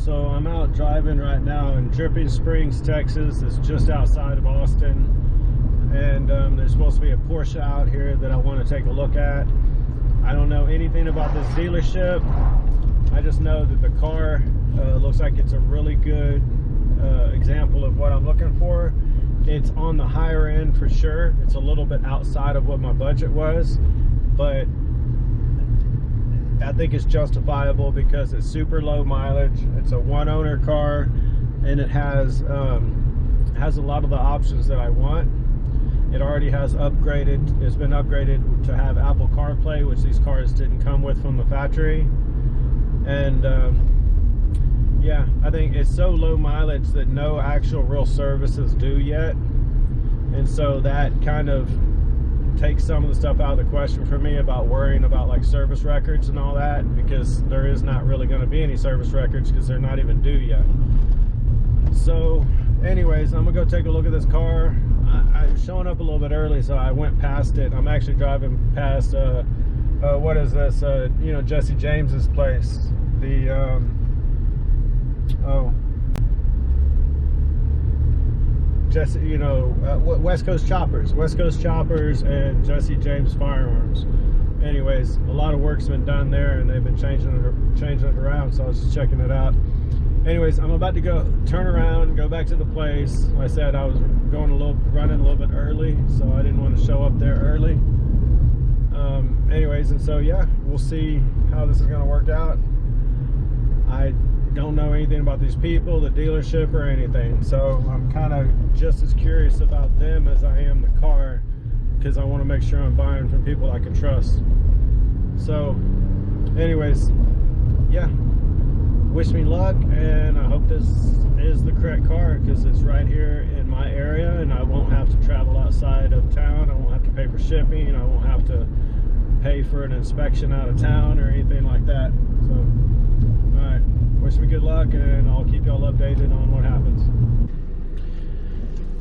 So I'm out driving right now in Dripping Springs, Texas. It's just outside of Austin, and there's supposed to be a Porsche out here that I want to take a look at. I don't know anything about this dealership. I just know that the car looks like it's a really good example of what I'm looking for. It's on the higher end for sure. It's a little bit outside of what my budget was, but I think it's justifiable because it's super low mileage. It's a one owner car, and it has a lot of the options that I want. It already has upgraded. It's been upgraded to have Apple CarPlay, which these cars didn't come with from the factory. And yeah, I think it's so low mileage that no actual real services do yet, and so that kind of takes some of the stuff out of the question for me about worrying about like service records and all that, because there is not really going to be any service records because they're not even due yet. So anyways, I'm gonna go take a look at this car. I'm showing up a little bit early, so I went past it. I'm actually driving past what is this, you know, Jesse James's place, the Jesse, you know, West Coast Choppers and Jesse James Firearms. Anyways, a lot of work's been done there, and they've been changing it around, so I was just checking it out. Anyways, I'm about to go turn around, go back to the place. Like I said, I was running a little bit early, so I didn't want to show up there early. Anyways, and so yeah, we'll see how this is going to work out. I don't know anything about these people, the dealership, or anything, so I'm kind of just as curious about them as I am the car, because I want to make sure I'm buying from people I can trust. So anyways, yeah, wish me luck, and I hope this is the correct car, because it's right here in my area, and I won't have to travel outside of town. I won't have to pay for shipping. I won't have to pay for an inspection out of town or anything like that. So all right, wish me good luck, and I'll keep y'all updated on what happens.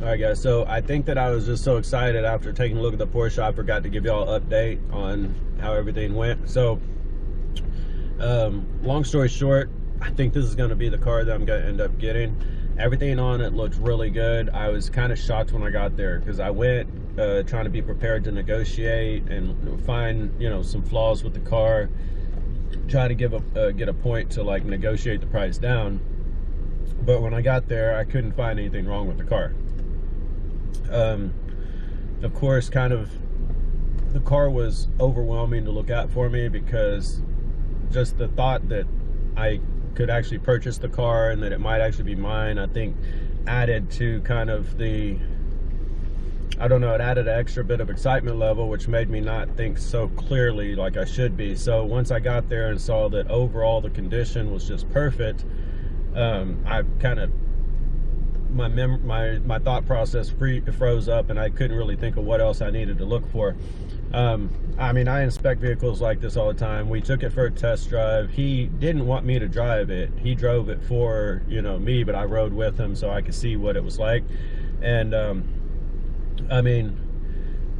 All right, guys, so I think that I was just so excited after taking a look at the Porsche, I forgot to give y'all an update on how everything went. So long story short, I think this is going to be the car that I'm going to end up getting. Everything on it looked really good. I was kind of shocked when I got there, because I went trying to be prepared to negotiate and find, you know, some flaws with the car, try to get a point to like negotiate the price down. But when I got there, I couldn't find anything wrong with the car. Of course, kind of the car was overwhelming to look at for me, because just the thought that I could actually purchase the car and that it might actually be mine, I think added to kind of the, I don't know, it added an extra bit of excitement level, which made me not think so clearly like I should be. So once I got there and saw that overall the condition was just perfect, I kind of, my thought process froze up, and I couldn't really think of what else I needed to look for. I mean, I inspect vehicles like this all the time. We took it for a test drive. He didn't want me to drive it. He drove it for, you know, me, but I rode with him so I could see what it was like. And I mean,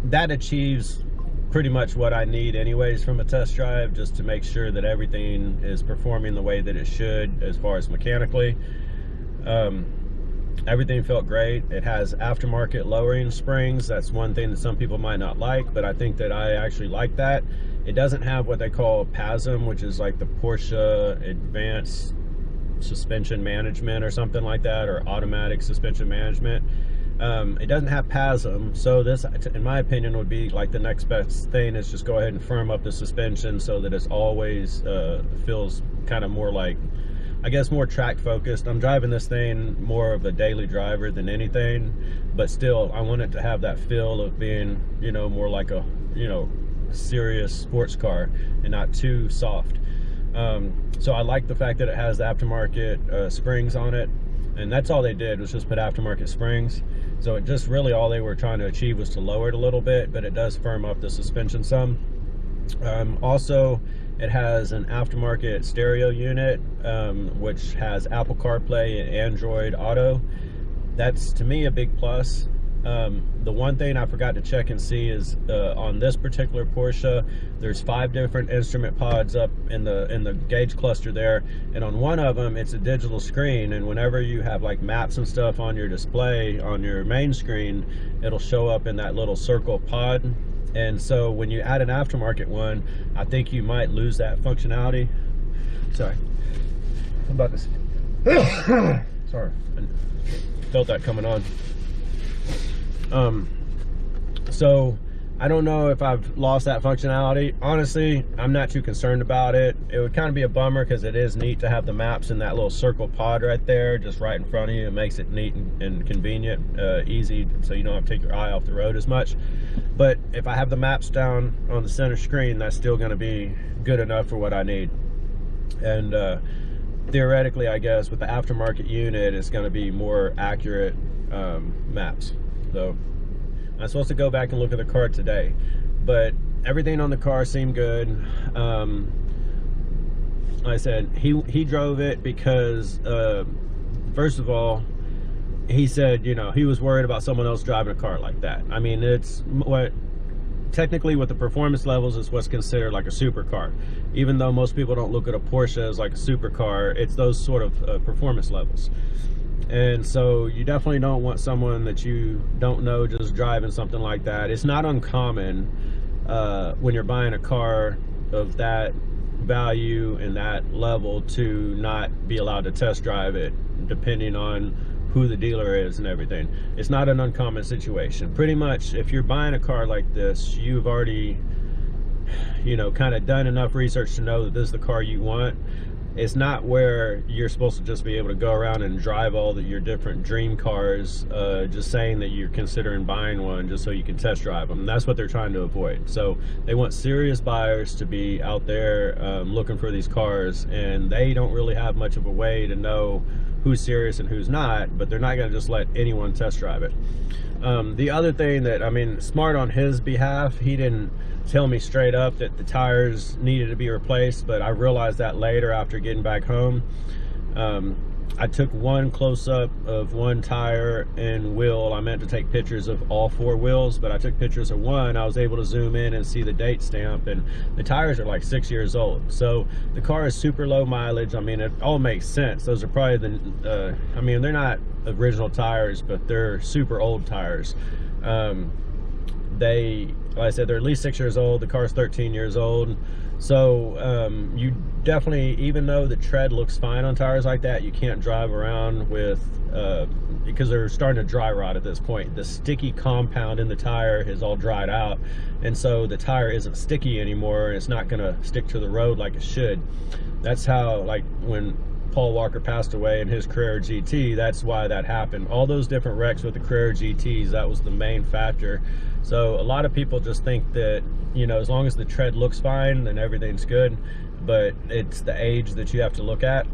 that achieves pretty much what I need anyways from a test drive, just to make sure that everything is performing the way that it should as far as mechanically. Everything felt great. It has aftermarket lowering springs. That's one thing that some people might not like, but I think that I actually like that. It doesn't have what they call PASM, which is like the Porsche Advanced Suspension Management or something like that, or Automatic Suspension Management. It doesn't have PASM, so this, in my opinion, would be like the next best thing, is just go ahead and firm up the suspension so that it's always feels kind of more like, I guess, more track focused. I'm driving this thing more of a daily driver than anything, but still I want it to have that feel of being, you know, more like a, you know, serious sports car and not too soft. So I like the fact that it has the aftermarket springs on it, and that's all they did was just put aftermarket springs. So it just really, all they were trying to achieve was to lower it a little bit, but it does firm up the suspension some. Also, it has an aftermarket stereo unit, which has Apple CarPlay and Android Auto. That's, to me, a big plus. The one thing I forgot to check and see is on this particular Porsche, there's 5 different instrument pods up in the gauge cluster there, and on one of them it's a digital screen, and whenever you have like maps and stuff on your display on your main screen, it'll show up in that little circle pod. And so when you add an aftermarket one, I think you might lose that functionality. Sorry, I'm about to sorry, I felt that coming on. So I don't know if I've lost that functionality. Honestly, I'm not too concerned about it. It would kind of be a bummer because it is neat to have the maps in that little circle pod right there, just right in front of you. It makes it neat and convenient, easy, so you don't have to take your eye off the road as much. But if I have the maps down on the center screen, that's still going to be good enough for what I need. And theoretically, I guess with the aftermarket unit, it's going to be more accurate maps. So I'm supposed to go back and look at the car today, but everything on the car seemed good. Like I said, he drove it because first of all, he said, you know, he was worried about someone else driving a car like that. I mean, it's what technically with the performance levels is what's considered like a supercar. Even though most people don't look at a Porsche as like a supercar, it's those sort of performance levels. And so you definitely don't want someone that you don't know just driving something like that. It's not uncommon when you're buying a car of that value and that level to not be allowed to test drive it, depending on who the dealer is and everything. It's not an uncommon situation. Pretty much, if you're buying a car like this, you've already, you know, kind of done enough research to know that this is the car you want. It's not where you're supposed to just be able to go around and drive all your different dream cars, just saying that you're considering buying one just so you can test drive them. That's what they're trying to avoid. So they want serious buyers to be out there looking for these cars, and they don't really have much of a way to know who's serious and who's not, but they're not going to just let anyone test drive it. The other thing that, I mean, smart on his behalf, he didn't tell me straight up that the tires needed to be replaced, but I realized that later after getting back home. I took one close-up of one tire and wheel. I meant to take pictures of all 4 wheels, but I took pictures of one. I was able to zoom in and see the date stamp, and the tires are like 6 years old. So the car is super low mileage. I mean, it all makes sense. Those are probably the, I mean, they're not original tires, but they're super old tires. They, like I said, they're at least 6 years old. The car's 13 years old. So you definitely, even though the tread looks fine on tires like that, you can't drive around with, because they're starting to dry rot at this point. The sticky compound in the tire is all dried out, and so the tire isn't sticky anymore, and it's not going to stick to the road like it should. That's how, like, when Paul Walker passed away in his Carrera GT, that's why that happened. All those different wrecks with the Carrera GTs, that was the main factor. So a lot of people just think that, you know, as long as the tread looks fine, then everything's good, but it's the age that you have to look at.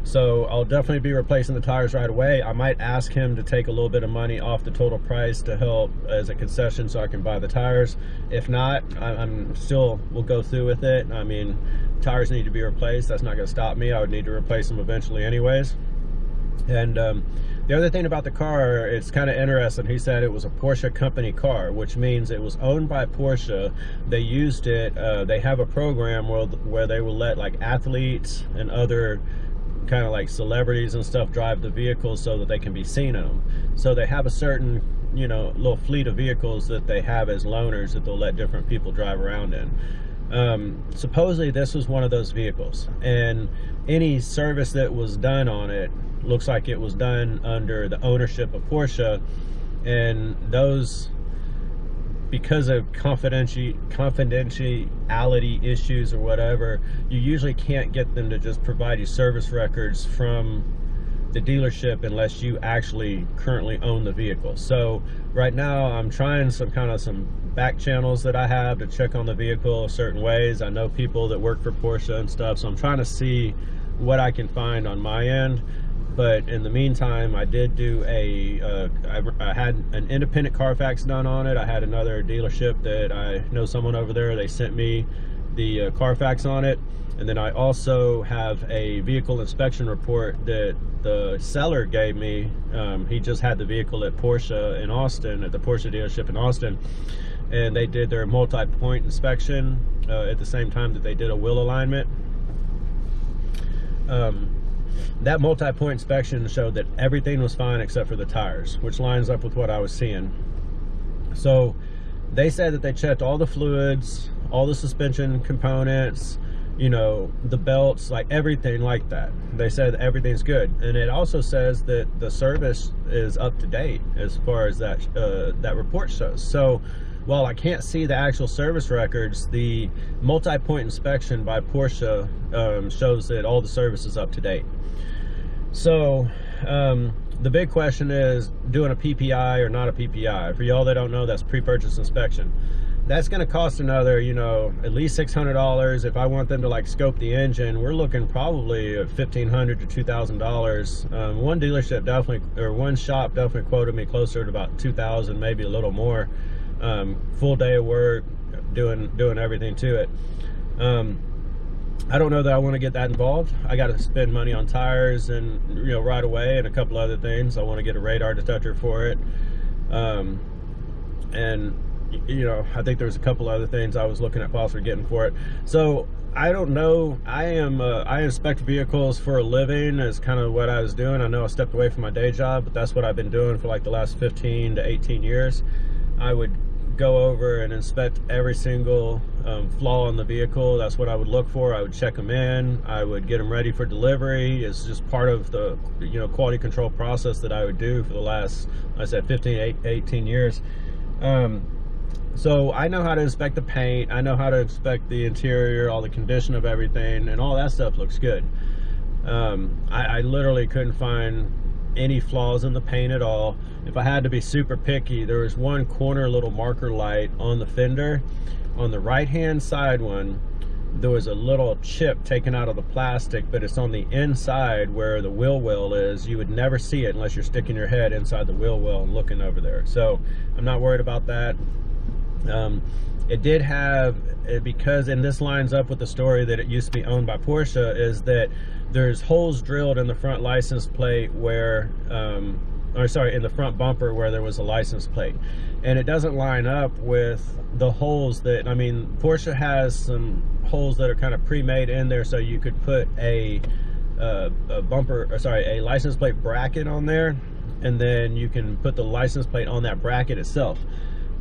So I'll definitely be replacing the tires right away. I might ask him to take a little bit of money off the total price to help as a concession so I can buy the tires. If not, I'm still, we'll go through with it. I mean, tires need to be replaced. That's not going to stop me. I would need to replace them eventually anyways. And the other thing about the car, it's kind of interesting. He said it was a Porsche company car, which means it was owned by Porsche. They used it. They have a program where they will let like athletes and other kind of like celebrities and stuff drive the vehicles so that they can be seen in them. So they have a certain, you know, little fleet of vehicles that they have as loaners that they'll let different people drive around in. Supposedly this was one of those vehicles, and any service that was done on it looks like it was done under the ownership of Porsche, and those, because of confidentiality issues or whatever, you usually can't get them to just provide you service records from the dealership unless you actually currently own the vehicle. So right now I'm trying some back channels that I have to check on the vehicle certain ways. I know people that work for Porsche and stuff, so I'm trying to see what I can find on my end. But in the meantime, I did do I had an independent Carfax done on it. I had another dealership that I know someone over there, they sent me the Carfax on it. And then I also have a vehicle inspection report that the seller gave me. He just had the vehicle at Porsche in Austin, at the Porsche dealership in Austin, and they did their multi-point inspection at the same time that they did a wheel alignment. That multi-point inspection showed that everything was fine except for the tires, which lines up with what I was seeing. So they said that they checked all the fluids, all the suspension components, you know, the belts, like everything like that. They said everything's good. And it also says that the service is up to date as far as that that report shows. So while I can't see the actual service records, the multi-point inspection by Porsche shows that all the service is up to date. So the big question is doing a PPI or not a PPI. For y'all that don't know, that's pre-purchase inspection. That's going to cost another, you know, at least $600. If I want them to like scope the engine, we're looking probably at $1,500 to $2,000. One dealership definitely, or one shop definitely quoted me closer to about $2,000, maybe a little more. Full day of work, doing everything to it. I don't know that I want to get that involved. I got to spend money on tires and, you know, right away, and a couple other things. I want to get a radar detector for it, and you know, I think there's a couple other things I was looking at possibly getting for it. So I don't know. I inspect vehicles for a living, is kind of what I was doing. I know I stepped away from my day job, but that's what I've been doing for like the last 15 to 18 years. I would go over and inspect every single flaw in the vehicle. That's what I would look for. I would check them in. I would get them ready for delivery. It's just part of the, you know, quality control process that I would do for the last, like I said, 15, 18 years. So I know how to inspect the paint. I know how to inspect the interior, all the condition of everything, and all that stuff looks good. I literally couldn't find any flaws in the paint at all. If I had to be super picky, there was one corner little marker light on the fender. On the right hand side one, there was a little chip taken out of the plastic, but it's on the inside where the wheel well is. You would never see it unless you're sticking your head inside the wheel well and looking over there. So I'm not worried about that. It did have, because, and this lines up with the story that it used to be owned by Porsche, is that there's holes drilled in the front license plate where, or sorry, in the front bumper where there was a license plate. And it doesn't line up with the holes that, I mean, Porsche has some holes that are kind of pre-made in there, so you could put a bumper, or sorry, a license plate bracket on there, and then you can put the license plate on that bracket itself.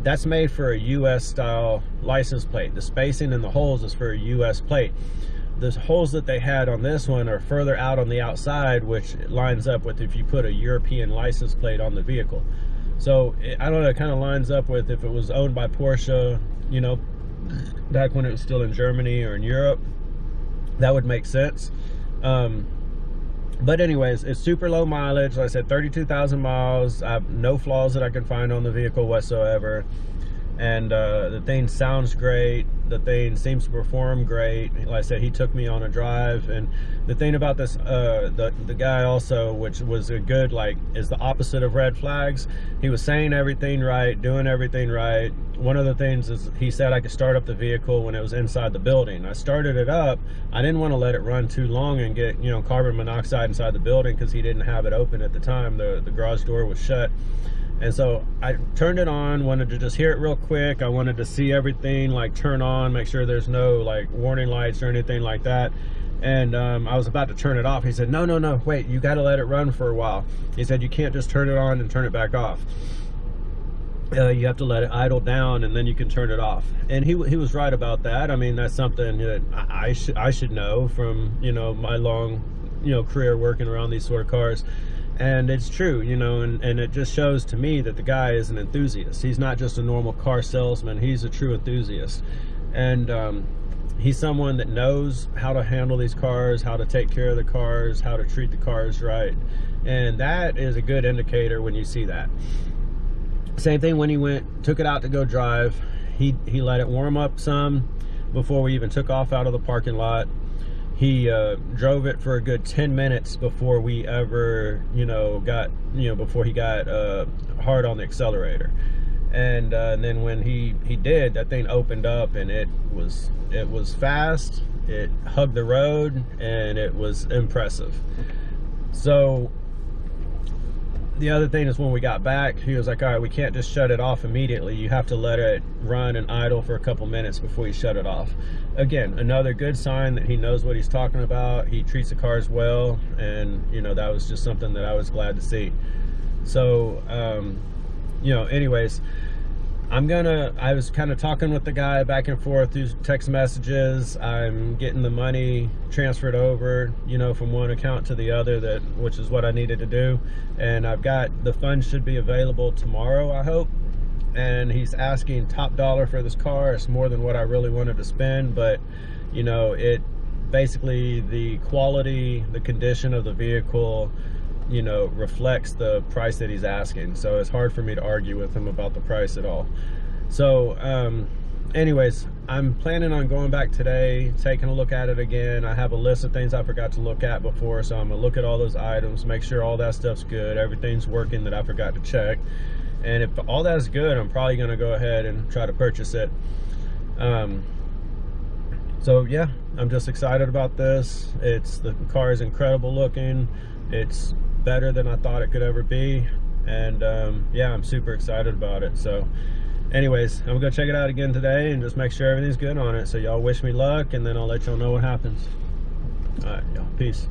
That's made for a US style license plate. The spacing in the holes is for a US plate. The holes that they had on this one are further out on the outside, which lines up with if you put a European license plate on the vehicle. So I don't know, it kind of lines up with if it was owned by Porsche, you know, back when it was still in Germany or in Europe, that would make sense. But anyways, it's super low mileage. Like I said, 32,000 miles. I have no flaws that I can find on the vehicle whatsoever. And the thing sounds great. The thing seems to perform great. Like I said, he took me on a drive. And the thing about this, the guy also, which was a good, like, is the opposite of red flags. He was saying everything right, doing everything right. One of the things is he said I could start up the vehicle when it was inside the building. I started it up. I didn't want to let it run too long and get, you know, carbon monoxide inside the building, because he didn't have it open at the time. The garage door was shut. And so I turned it on, wanted to just hear it real quick. I wanted to see everything like turn on, make sure there's no like warning lights or anything like that. And I was about to turn it off. He said, no, wait, you got to let it run for a while. He said, you can't just turn it on and turn it back off. You have to let it idle down and then you can turn it off. And he was right about that. I mean, that's something that I should know from, you know, my long, you know, career working around these sort of cars. And it's true, you know, and it just shows to me that the guy is an enthusiast. He's not just a normal car salesman. He's a true enthusiast. And he's someone that knows how to handle these cars, how to take care of the cars, how to treat the cars right. And that is a good indicator when you see that. Same thing when he took it out to go drive. He let it warm up some before we even took off out of the parking lot. He drove it for a good 10 minutes before we ever, before he got hard on the accelerator. And then when he did, that thing opened up and it was fast, it hugged the road, and it was impressive. So the other thing is, when we got back, he was like, all right, we can't just shut it off immediately. You have to let it run and idle for a couple minutes before you shut it off. Again, another good sign that he knows what he's talking about. He treats the cars well, and you know, that was just something that I was glad to see. So you know, anyways, I was kind of talking with the guy back and forth through text messages. I'm getting the money transferred over, you know, from one account to the other, which is what I needed to do. And I've got, the funds should be available tomorrow, I hope. And he's asking top dollar for this car. It's more than what I really wanted to spend, but you know, it basically, the quality, the condition of the vehicle, you know, reflects the price that he's asking. So it's hard for me to argue with him about the price at all. So anyways, I'm planning on going back today, taking a look at it again. I have a list of things I forgot to look at before, so I'm gonna look at all those items, make sure all that stuff's good, everything's working that I forgot to check. And if all that's good, I'm probably gonna go ahead and try to purchase it. So yeah, I'm just excited about this. The car is incredible looking. It's better than I thought it could ever be, and yeah, I'm super excited about it. So anyways, I'm gonna go check it out again today and just make sure everything's good on it. So y'all wish me luck, and then I'll let y'all know what happens. All right, y'all, peace.